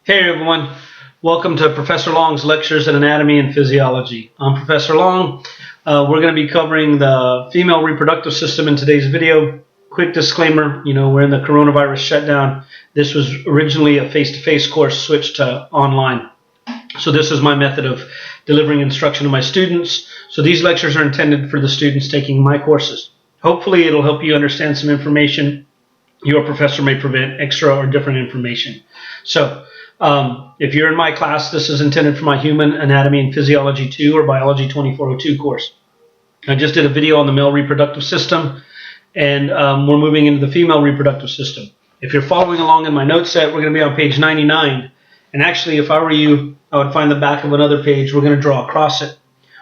Hey everyone, welcome to Professor Long's Lectures in Anatomy and Physiology. I'm Professor Long. We're going to be covering the female reproductive system in today's video. Quick disclaimer, we're in the coronavirus shutdown. This was originally a face-to-face course switched to online. So this is my method of delivering instruction to my students. So these lectures are intended for the students taking my courses. Hopefully it'll help you understand some information your professor may prevent extra or different information. So if you're in my class, this is intended for my Human Anatomy and Physiology 2 or Biology 2402 course. I just did a video on the male reproductive system, and we're moving into the female reproductive system. If you're following along in my note set, we're going to be on page 99. And actually, if I were you, I would find the back of another page. We're going to draw across it.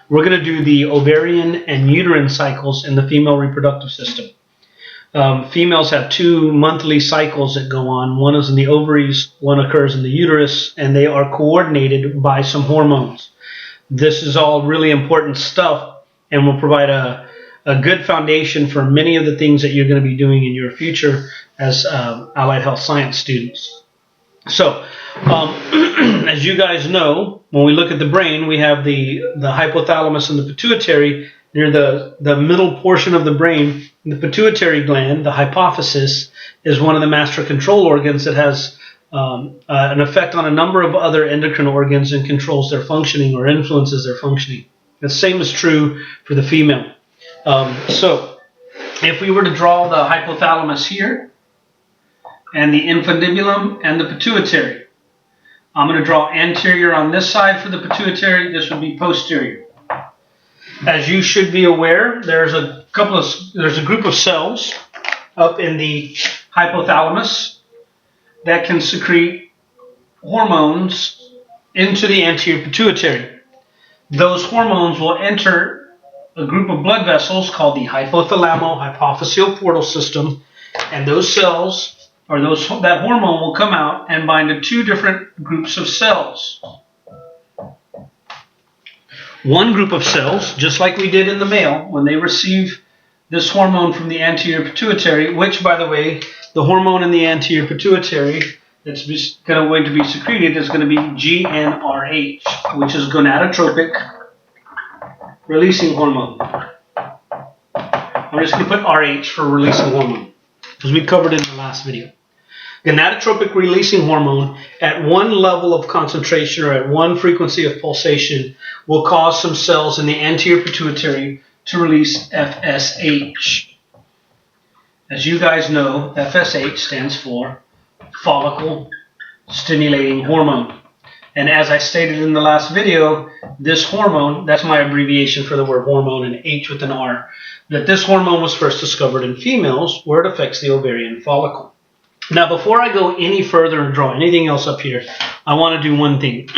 We're going to do the ovarian and uterine cycles in the female reproductive system. Females have 2 monthly cycles that go on. One is in the ovaries, one occurs in the uterus, and they are coordinated by some hormones. This is all really important stuff and will provide a good foundation for many of the things that you're going to be doing in your future as allied health science students. So, as you guys know, when we look at the brain, we have the hypothalamus and the pituitary near the middle portion of the brain. The pituitary gland, the hypophysis, is one of the master control organs that has an effect on a number of other endocrine organs and controls their functioning or influences their functioning. The same is true for the female. So if we were to draw the hypothalamus here and the infundibulum and the pituitary, I'm going to draw anterior on this side for the pituitary. This would be posterior. As you should be aware, there's a group of cells up in the hypothalamus that can secrete hormones into the anterior pituitary. Those hormones will enter a group of blood vessels called the hypothalamo-hypophyseal portal system, and those cells, or that hormone, will come out and bind to 2 different groups of cells. One group of cells, just like we did in the male, when they receive this hormone from the anterior pituitary, which, by the way, the hormone in the anterior pituitary that's going to be secreted is going to be GnRH, which is gonadotropic releasing hormone. I'm just going to put RH for releasing hormone, because we covered it in the last video. Gonadotropic releasing hormone at one level of concentration or at one frequency of pulsation will cause some cells in the anterior pituitary to release FSH. As you guys know, FSH stands for follicle stimulating hormone. And as I stated in the last video, this hormone, that's my abbreviation for the word hormone, and H with an R, that this hormone was first discovered in females where it affects the ovarian follicle. Now, before I go any further and draw anything else up here, I want to do one thing.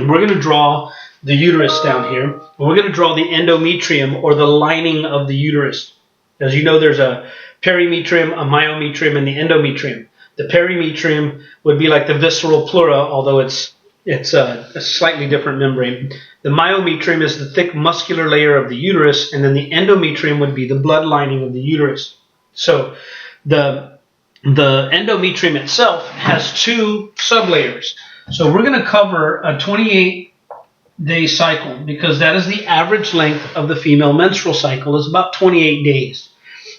We're going to draw the uterus down here. And we're going to draw the endometrium, or the lining of the uterus. As you know, there's a perimetrium, a myometrium, and the endometrium. The perimetrium would be like the visceral pleura, although it's a slightly different membrane. The myometrium is the thick muscular layer of the uterus, and then the endometrium would be the blood lining of the uterus. So the endometrium itself has 2 sublayers. So we're going to cover a 28-day cycle, because that is the average length of the female menstrual cycle, is about 28 days.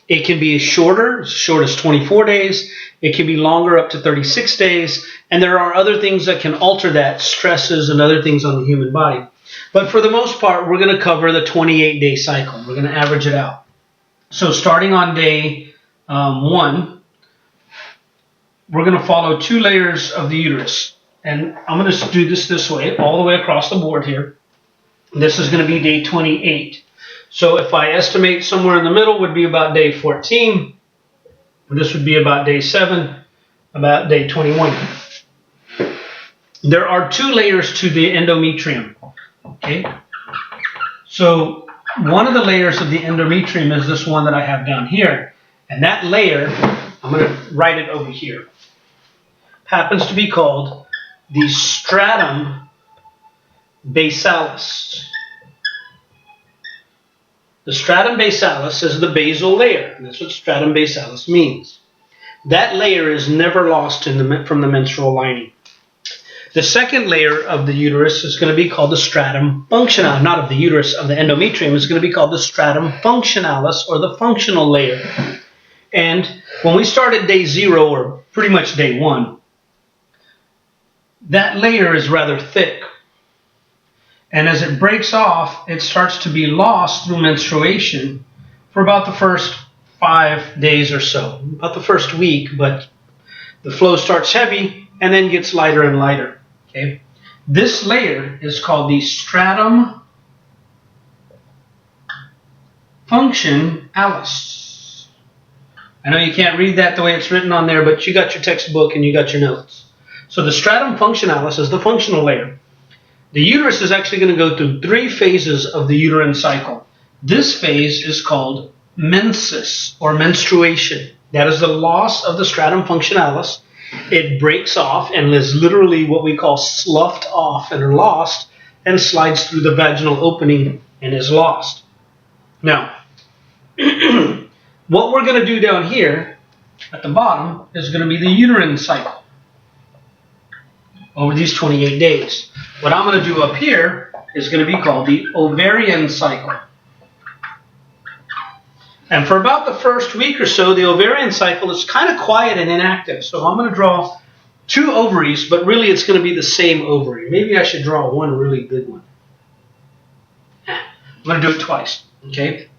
It can be shorter, as short as 24 days. It can be longer, up to 36 days. And there are other things that can alter that, stresses and other things on the human body. But for the most part, we're going to cover the 28-day cycle. We're going to average it out. So starting on day 1, we're going to follow 2 layers of the uterus. And I'm going to do this way, all the way across the board here. This is going to be day 28. So if I estimate somewhere in the middle would be about day 14. This would be about day 7, about day 21. There are 2 layers to the endometrium. Okay. So one of the layers of the endometrium is this one that I have down here. And that layer, I'm going to write it over here, happens to be called the Stratum Basalis. The Stratum Basalis is the basal layer, and that's what Stratum Basalis means. That layer is never lost from the menstrual lining. The second layer of the uterus is going to be called the stratum functionalis, not of the uterus, of the endometrium. It's going to be called the stratum functionalis, or the functional layer. And when we start at day 0, or pretty much day 1, that layer is rather thick. And as it breaks off, it starts to be lost through menstruation for about the first 5 days or so, about the first week, but the flow starts heavy and then gets lighter and lighter. Okay? This layer is called the stratum functionalis. I know you can't read that the way it's written on there, but you got your textbook and you got your notes. So the stratum functionalis is the functional layer. The uterus is actually going to go through 3 phases of the uterine cycle. This phase is called menses, or menstruation. That is the loss of the stratum functionalis. It breaks off and is literally what we call sloughed off and lost, and slides through the vaginal opening and is lost. Now, what we're going to do down here at the bottom is going to be the uterine cycle over these 28 days. What I'm going to do up here is going to be called the ovarian cycle. And for about the first week or so, the ovarian cycle is kind of quiet and inactive. So I'm going to draw 2 ovaries, but really it's going to be the same ovary. Maybe I should draw one really big one. I'm going to do it twice. Okay?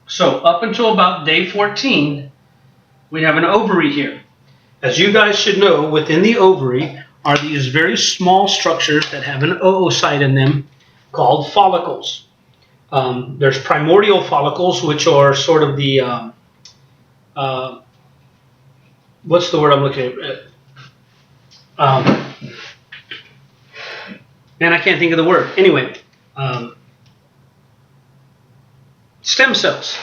So up until about day 14, we have an ovary here. As you guys should know, within the ovary are these very small structures that have an oocyte in them called follicles. There's primordial follicles, which are sort of the, what's the word I'm looking at? Man, I can't think of the word. Anyway, stem cells.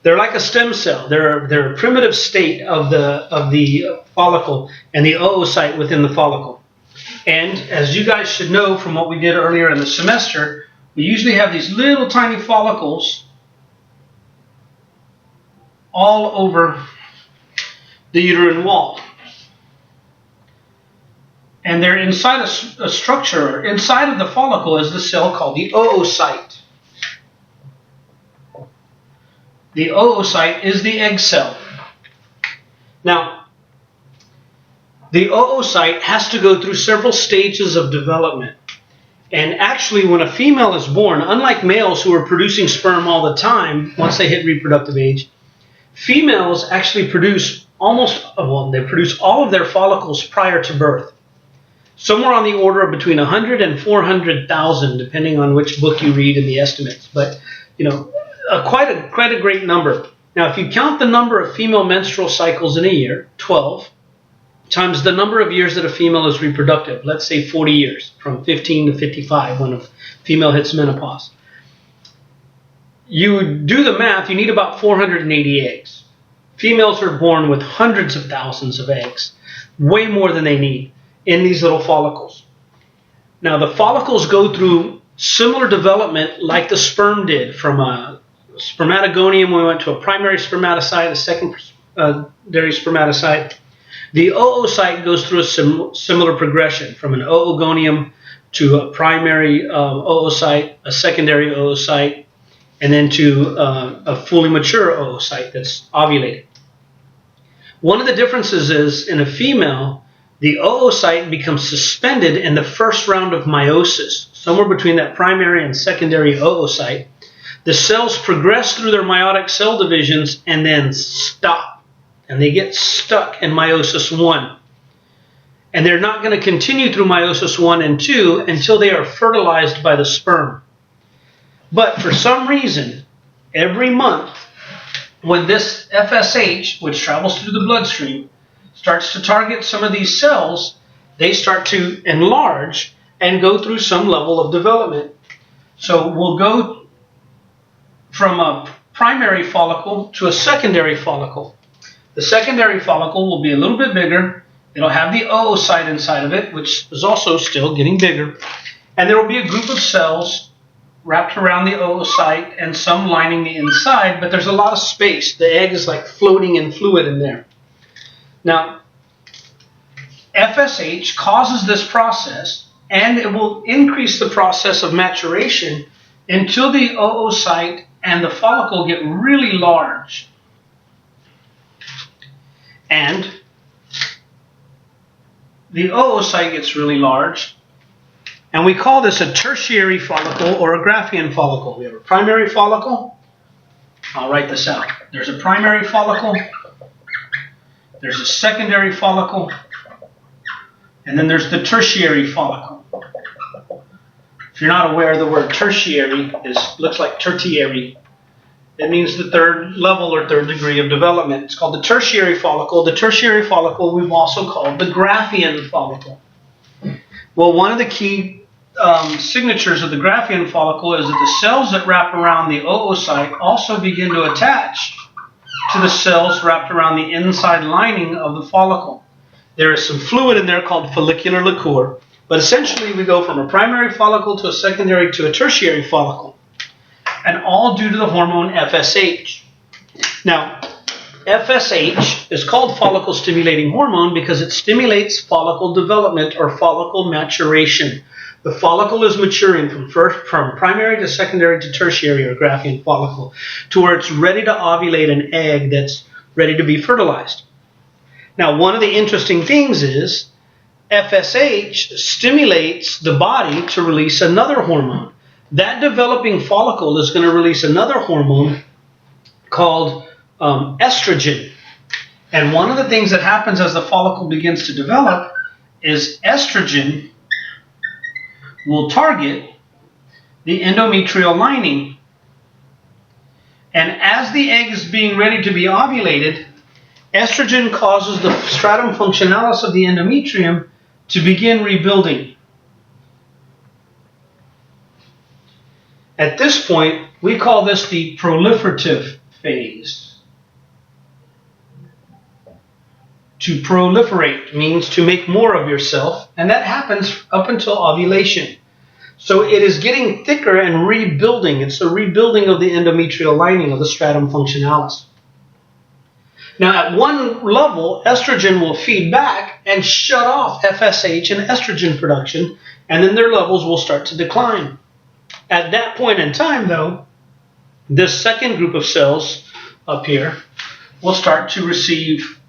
They're like a stem cell. They're a primitive state of the follicle and the oocyte within the follicle. And as you guys should know from what we did earlier in the semester, we usually have these little tiny follicles all over the uterine wall. And they're inside a structure. Inside of the follicle is the cell called the oocyte. The oocyte is the egg cell. Now, the oocyte has to go through several stages of development. And actually, when a female is born, unlike males who are producing sperm all the time once they hit reproductive age, females actually produce they produce all of their follicles prior to birth. Somewhere on the order of between 100 and 400,000, depending on which book you read and the estimates. But, you know, quite a great number. Now, if you count the number of female menstrual cycles in a year, 12, times the number of years that a female is reproductive, let's say 40 years, from 15 to 55 when a female hits menopause. You do the math, you need about 480 eggs. Females are born with hundreds of thousands of eggs, way more than they need in these little follicles. Now, the follicles go through similar development like the sperm did. From a spermatogonium, we went to a primary spermatocyte, a secondary spermatocyte. The oocyte goes through a similar progression from an oogonium to a primary oocyte, a secondary oocyte, and then to a fully mature oocyte that's ovulated. One of the differences is in a female, the oocyte becomes suspended in the first round of meiosis, somewhere between that primary and secondary oocyte. The cells progress through their meiotic cell divisions and then stop. And they get stuck in meiosis 1. And they're not going to continue through meiosis 1 and 2 until they are fertilized by the sperm. But for some reason, every month, when this FSH, which travels through the bloodstream, starts to target some of these cells, they start to enlarge and go through some level of development. So we'll go from a primary follicle to a secondary follicle. The secondary follicle will be a little bit bigger. It'll have the oocyte inside of it, which is also still getting bigger. And there will be a group of cells wrapped around the oocyte and some lining the inside, but there's a lot of space. The egg is like floating in fluid in there. Now, FSH causes this process and it will increase the process of maturation until the oocyte and the follicle get really large. And the oocyte gets really large, and we call this a tertiary follicle or a Graafian follicle. We have a primary follicle. I'll write this out. There's a primary follicle, there's a secondary follicle, and then there's the tertiary follicle. If you're not aware, the word tertiary looks like tertiary. It means the third level or third degree of development. It's called the tertiary follicle. The tertiary follicle we've also called the Graafian follicle. Well, one of the key signatures of the Graafian follicle is that the cells that wrap around the oocyte also begin to attach to the cells wrapped around the inside lining of the follicle. There is some fluid in there called follicular liquor, but essentially we go from a primary follicle to a secondary to a tertiary follicle, and all due to the hormone FSH. Now, FSH is called follicle stimulating hormone because it stimulates follicle development or follicle maturation. The follicle is maturing from primary to secondary to tertiary or Graafian follicle to where it's ready to ovulate an egg that's ready to be fertilized. Now, one of the interesting things is FSH stimulates the body to release another hormone. That developing follicle is going to release another hormone called estrogen. And one of the things that happens as the follicle begins to develop is estrogen will target the endometrial lining. And as the egg is being ready to be ovulated, estrogen causes the stratum functionalis of the endometrium to begin rebuilding. At this point, we call this the proliferative phase. To proliferate means to make more of yourself, and that happens up until ovulation. So it is getting thicker and rebuilding. It's the rebuilding of the endometrial lining of the stratum functionalis. Now, at one level, estrogen will feed back and shut off FSH and estrogen production, and then their levels will start to decline. At that point in time, though, this second group of cells up here will start to receive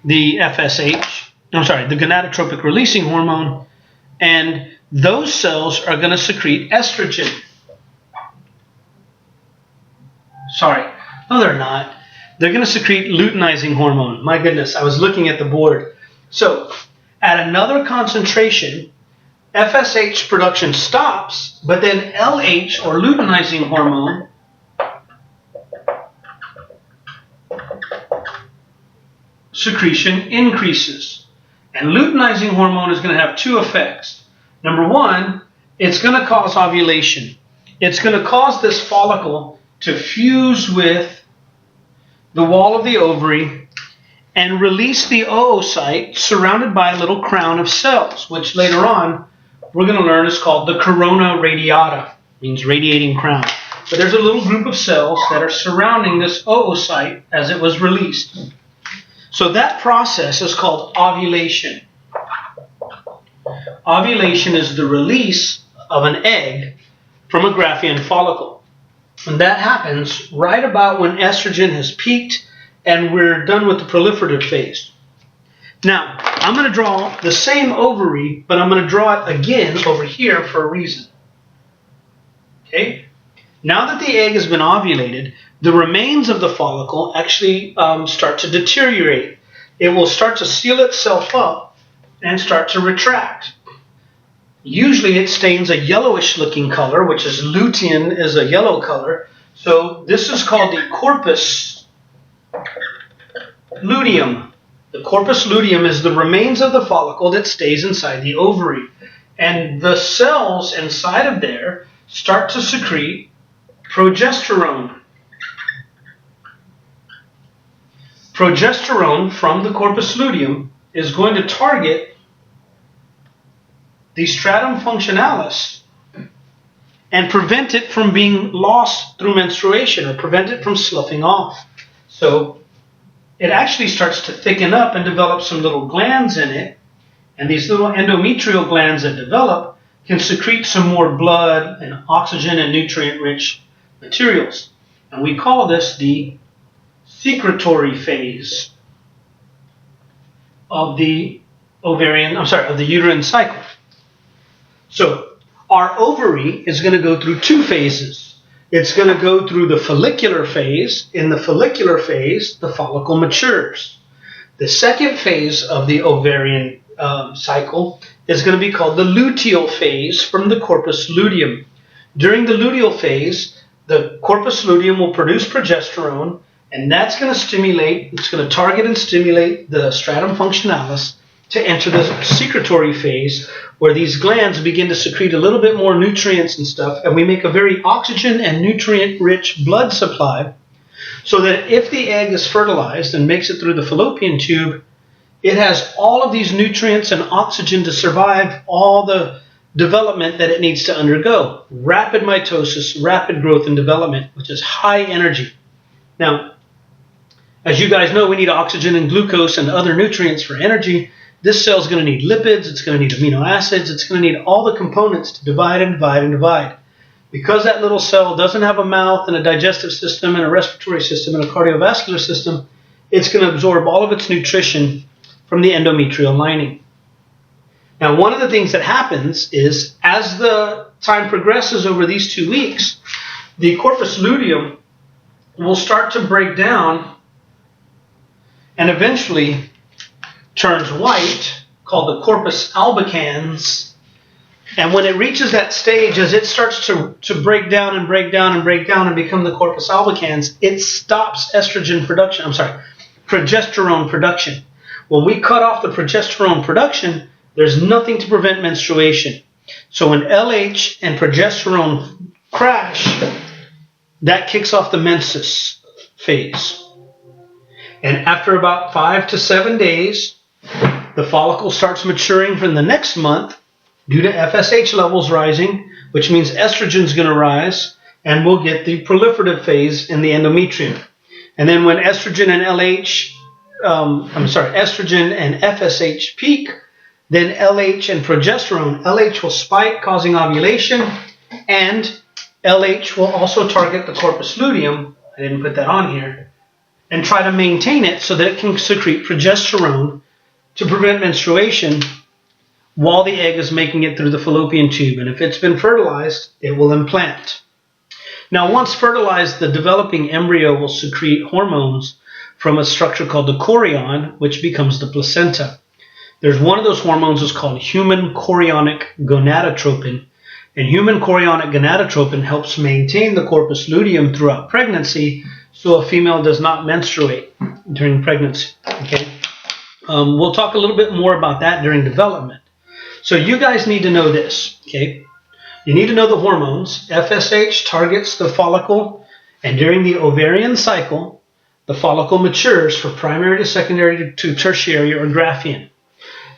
the the gonadotropic releasing hormone, and those cells are going to secrete estrogen. No, they're not. They're going to secrete luteinizing hormone. My goodness, I was looking at the board. So, at another concentration, FSH production stops, but then LH, or luteinizing hormone, secretion increases. And luteinizing hormone is going to have two effects. Number one, it's going to cause ovulation. It's going to cause this follicle to fuse with the wall of the ovary and release the oocyte surrounded by a little crown of cells, which later on we're going to learn is called the corona radiata, means radiating crown. But there's a little group of cells that are surrounding this oocyte as it was released. So that process is called ovulation. Ovulation is the release of an egg from a Graafian follicle. And that happens right about when estrogen has peaked and we're done with the proliferative phase. Now, I'm going to draw the same ovary, but I'm going to draw it again over here for a reason. Okay? Now that the egg has been ovulated, the remains of the follicle actually start to deteriorate. It will start to seal itself up and start to retract. Usually it stains a yellowish looking color, which is lutein is a yellow color. So this is called the Corpus Luteum. The Corpus Luteum is the remains of the follicle that stays inside the ovary. And the cells inside of there start to secrete progesterone. Progesterone from the Corpus Luteum is going to target the stratum functionalis and prevent it from being lost through menstruation, or prevent it from sloughing off. So it actually starts to thicken up and develop some little glands in it, And these little endometrial glands that develop can secrete some more blood and oxygen and nutrient-rich materials. And we call this the secretory phase of the of the uterine cycle. So our ovary is going to go through two phases. It's going to go through the follicular phase. In the follicular phase, the follicle matures. The second phase of the ovarian cycle is going to be called the luteal phase from the corpus luteum. During the luteal phase, the corpus luteum will produce progesterone, and that's going to target and stimulate the stratum functionalis to enter the secretory phase, where these glands begin to secrete a little bit more nutrients and stuff, and we make a very oxygen and nutrient-rich blood supply, so that if the egg is fertilized and makes it through the fallopian tube, it has all of these nutrients and oxygen to survive all the development that it needs to undergo. Rapid mitosis, rapid growth and development, which is high energy. Now, as you guys know, we need oxygen and glucose and other nutrients for energy. This cell is going to need lipids, it's going to need amino acids, it's going to need all the components to divide and divide and divide. Because that little cell doesn't have a mouth and a digestive system and a respiratory system and a cardiovascular system, it's going to absorb all of its nutrition from the endometrial lining. Now, one of the things that happens is, as the time progresses over these 2 weeks, the corpus luteum will start to break down and eventually turns white, called the corpus albicans. And when it reaches that stage, as it starts to break down and break down and break down and become the corpus albicans, it stops progesterone production. When we cut off the progesterone production, there's nothing to prevent menstruation. So when LH and progesterone crash, that kicks off the menses phase. And after about 5 to 7 days, the follicle starts maturing for the next month due to FSH levels rising, which means estrogen is going to rise, and we'll get the proliferative phase in the endometrium. And then when estrogen and estrogen and FSH peak, then LH and progesterone, LH will spike, causing ovulation, and LH will also target the corpus luteum, I didn't put that on here, and try to maintain it so that it can secrete progesterone to prevent menstruation while the egg is making it through the fallopian tube. And if it's been fertilized, it will implant. Now, once fertilized, the developing embryo will secrete hormones from a structure called the chorion, which becomes the placenta. There's one of those hormones is called human chorionic gonadotropin, and human chorionic gonadotropin helps maintain the corpus luteum throughout pregnancy, so a female does not menstruate during pregnancy. Okay, we'll talk a little bit more about that during development. So you guys need to know this. Okay, you need to know the hormones. FSH targets the follicle, and during the ovarian cycle, the follicle matures from primary to secondary to tertiary or Graafian.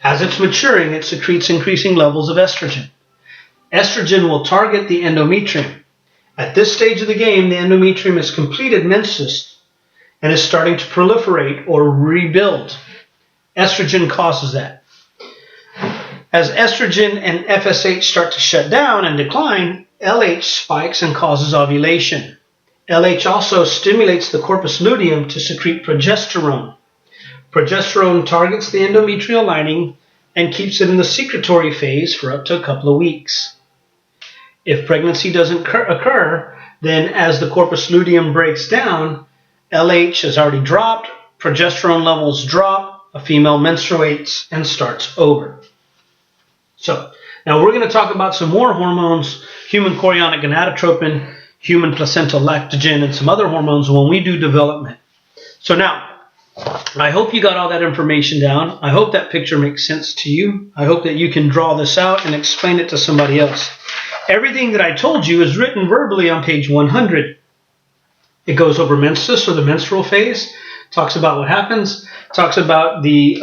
As it's maturing, it secretes increasing levels of estrogen. Estrogen will target the endometrium. At this stage of the game, the endometrium has completed menses and is starting to proliferate or rebuild. Estrogen causes that. As estrogen and FSH start to shut down and decline, LH spikes and causes ovulation. LH also stimulates the corpus luteum to secrete progesterone. Progesterone targets the endometrial lining and keeps it in the secretory phase for up to a couple of weeks. If pregnancy doesn't occur, then as the corpus luteum breaks down, LH has already dropped, progesterone levels drop, a female menstruates and starts over. So, now we're going to talk about some more hormones, human chorionic gonadotropin, human placental lactogen, and some other hormones when we do development. So now, I hope you got all that information down. I hope that picture makes sense to you. I hope that you can draw this out and explain it to somebody else. Everything that I told you is written verbally on page 100. It goes over menses, or the menstrual phase, talks about what happens, talks about the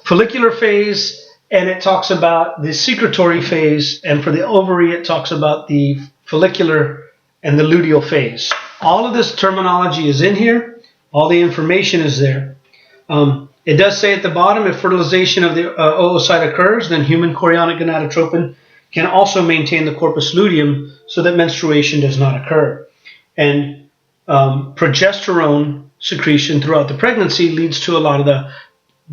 follicular phase, and it talks about the secretory phase, and for the ovary it talks about the follicular and the luteal phase. All of this terminology is in here. All the information is there. It does say at the bottom, if fertilization of the oocyte occurs, then human chorionic gonadotropin can also maintain the corpus luteum so that menstruation does not occur. And progesterone secretion throughout the pregnancy leads to a lot of the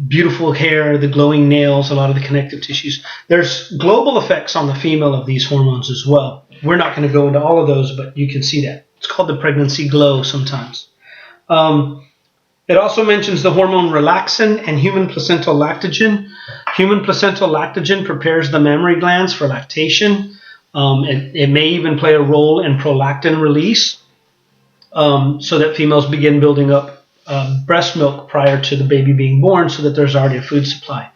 beautiful hair, the glowing nails, a lot of the connective tissues. There's global effects on the female of these hormones as well. We're not going to go into all of those, but you can see that. It's called the pregnancy glow sometimes. It also mentions the hormone relaxin and human placental lactogen. Human placental lactogen prepares the mammary glands for lactation. It may even play a role in prolactin release so that females begin building up breast milk prior to the baby being born so that there's already a food supply.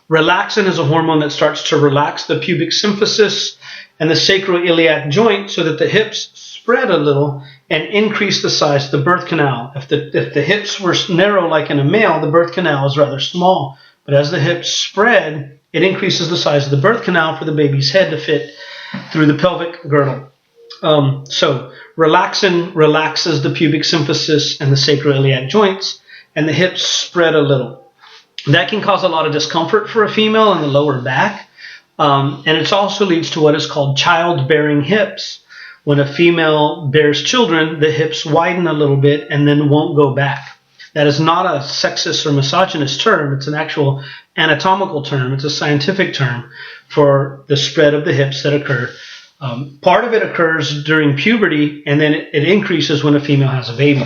Relaxin is a hormone that starts to relax the pubic symphysis and the sacroiliac joint so that the hips spread a little and increase the size of the birth canal. If the hips were narrow like in a male, the birth canal is rather small. But as the hips spread, it increases the size of the birth canal for the baby's head to fit through the pelvic girdle. So relaxin relaxes the pubic symphysis and the sacroiliac joints, and the hips spread a little. That can cause a lot of discomfort for a female in the lower back, and it also leads to what is called childbearing hips. When a female bears children, the hips widen a little bit and then won't go back. That is not a sexist or misogynist term. It's an actual anatomical term. It's a scientific term for the spread of the hips that occur. Part of it occurs during puberty, and then it increases when a female has a baby.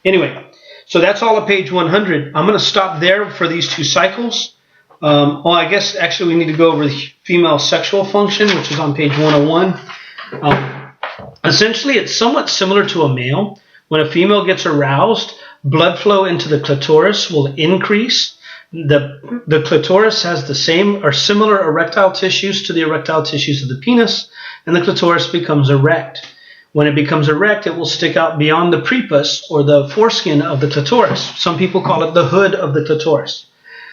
Anyway, so that's all of page 100. I'm going to stop there for these two cycles. Well, I guess actually we need to go over the female sexual function, which is on page 101. Essentially, it's somewhat similar to a male. When a female gets aroused, blood flow into the clitoris will increase. The clitoris has the same or similar erectile tissues to the erectile tissues of the penis, and the clitoris becomes erect. When it becomes erect, it will stick out beyond the prepuce or the foreskin of the clitoris. Some people call it the hood of the clitoris.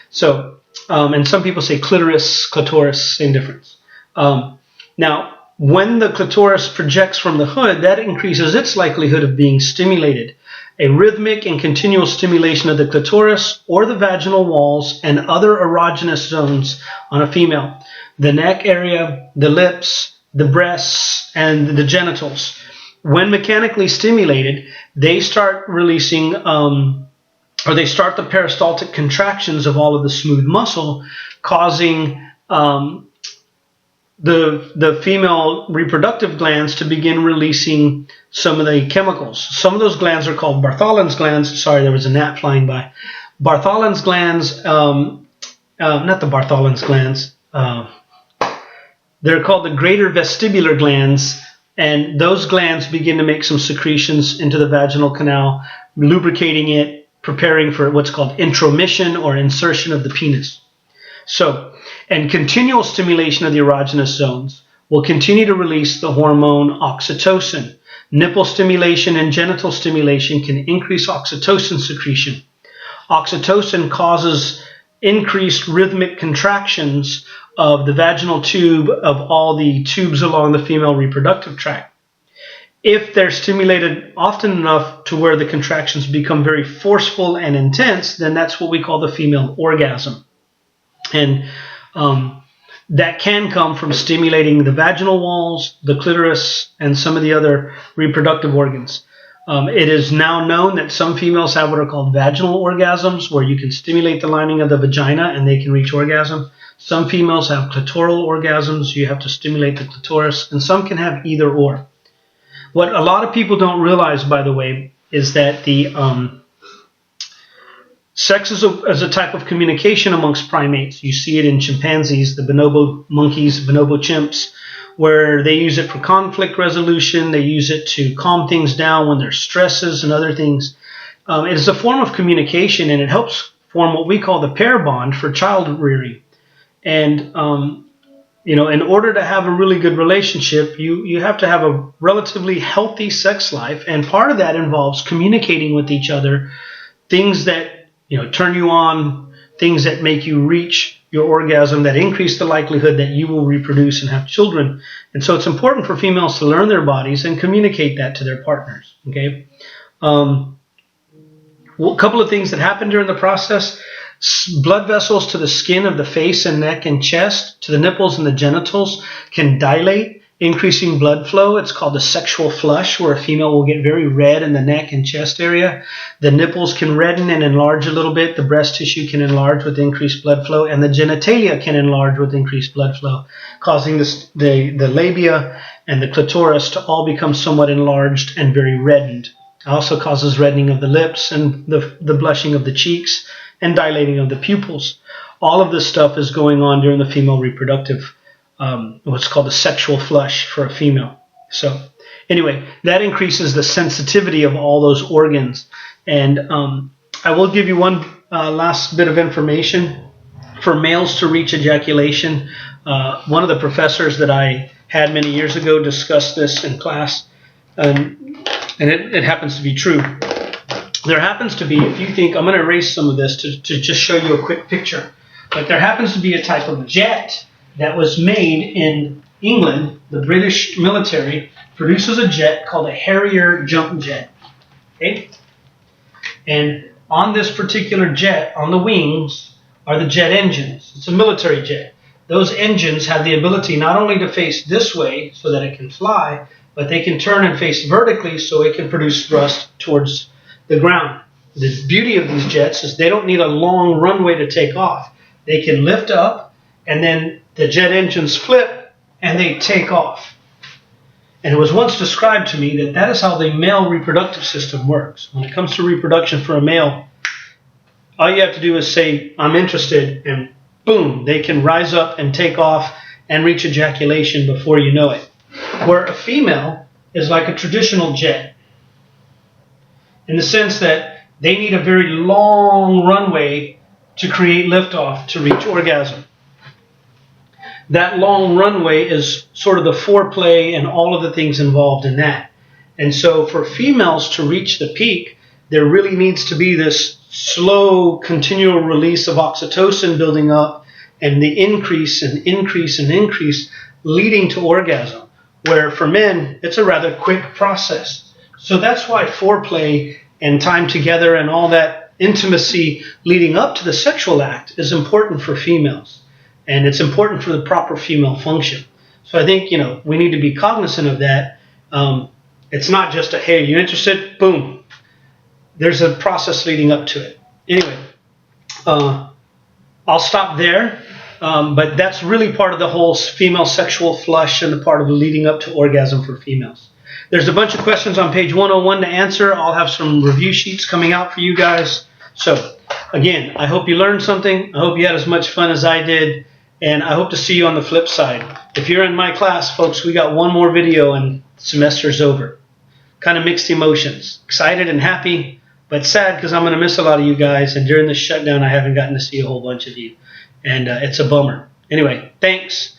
So, and some people say clitoris, clitoris, same difference. Now, when the clitoris projects from the hood, that increases its likelihood of being stimulated. A rhythmic and continual stimulation of the clitoris or the vaginal walls and other erogenous zones on a female. The neck area, the lips, the breasts, and the genitals. When mechanically stimulated, they start releasing, or they start the peristaltic contractions of all of the smooth muscle, causing the female reproductive glands to begin releasing some of the chemicals. Some of those glands are called Bartholin's glands. Sorry, there was a gnat flying by. Bartholin's glands, not the Bartholin's glands, they're called the greater vestibular glands, and those glands begin to make some secretions into the vaginal canal, lubricating it, preparing for what's called intromission or insertion of the penis. So, and continual stimulation of the erogenous zones will continue to release the hormone oxytocin. Nipple stimulation and genital stimulation can increase oxytocin secretion. Oxytocin causes increased rhythmic contractions of the vaginal tube of all the tubes along the female reproductive tract. If they're stimulated often enough to where the contractions become very forceful and intense, then that's what we call the female orgasm. And that can come from stimulating the vaginal walls, the clitoris, and some of the other reproductive organs. It is now known that some females have what are called vaginal orgasms, where you can stimulate the lining of the vagina and they can reach orgasm. Some females have clitoral orgasms. You have to stimulate the clitoris, and some can have either or. What a lot of people don't realize, by the way, is that the sex is a type of communication amongst primates. You see it in chimpanzees, the bonobo monkeys, bonobo chimps, where they use it for conflict resolution. They use it to calm things down when there's stresses and other things. It is a form of communication, and it helps form what we call the pair bond for child rearing. And, in order to have a really good relationship, you have to have a relatively healthy sex life. And part of that involves communicating with each other, things that, turn you on, things that make you reach your orgasm, that increase the likelihood that you will reproduce and have children. And so it's important for females to learn their bodies and communicate that to their partners. Okay. A couple of things that happen during the process. Blood vessels to the skin of the face and neck and chest, to the nipples and the genitals, can dilate, increasing blood flow. It's called the sexual flush, where a female will get very red in the neck and chest area. The nipples can redden and enlarge a little bit. The breast tissue can enlarge with increased blood flow, and the genitalia can enlarge with increased blood flow, causing the labia and the clitoris to all become somewhat enlarged and very reddened. It also causes reddening of the lips and the blushing of the cheeks and dilating of the pupils. All of this stuff is going on during the female reproductive, what's called the sexual flush for a female. So anyway, that increases the sensitivity of all those organs. And I will give you one last bit of information. For males to reach ejaculation, one of the professors that I had many years ago discussed this in class, and it happens to be true. There happens to be, if you think, I'm going to erase some of this to just show you a quick picture, but there happens to be a type of jet that was made in England. The British military produces a jet called a Harrier jump jet. Okay? And on this particular jet, on the wings, are the jet engines. It's a military jet. Those engines have the ability not only to face this way so that it can fly, but they can turn and face vertically so it can produce thrust towards the ground. The beauty of these jets is they don't need a long runway to take off. They can lift up, and then the jet engines flip, and they take off. And it was once described to me that is how the male reproductive system works. When it comes to reproduction for a male, all you have to do is say, I'm interested, and boom, they can rise up and take off and reach ejaculation before you know it. Where a female is like a traditional jet, in the sense that they need a very long runway to create liftoff to reach orgasm. That long runway is sort of the foreplay and all of the things involved in that. And so for females to reach the peak, there really needs to be this slow, continual release of oxytocin building up, and the increase and increase and increase leading to orgasm. Where for men, it's a rather quick process. So that's why foreplay and time together and all that intimacy leading up to the sexual act is important for females. And it's important for the proper female function. So I think, we need to be cognizant of that. It's not just a, hey, you interested? Boom. There's a process leading up to it. Anyway, I'll stop there. But that's really part of the whole female sexual flush and the part of the leading up to orgasm for females. There's a bunch of questions on page 101 to answer. I'll have some review sheets coming out for you guys. So, again, I hope you learned something. I hope you had as much fun as I did. And I hope to see you on the flip side. If you're in my class, folks, we got one more video and the semester's over. Kind of mixed emotions. Excited and happy, but sad because I'm going to miss a lot of you guys. And during this shutdown, I haven't gotten to see a whole bunch of you. And it's a bummer. Anyway, thanks.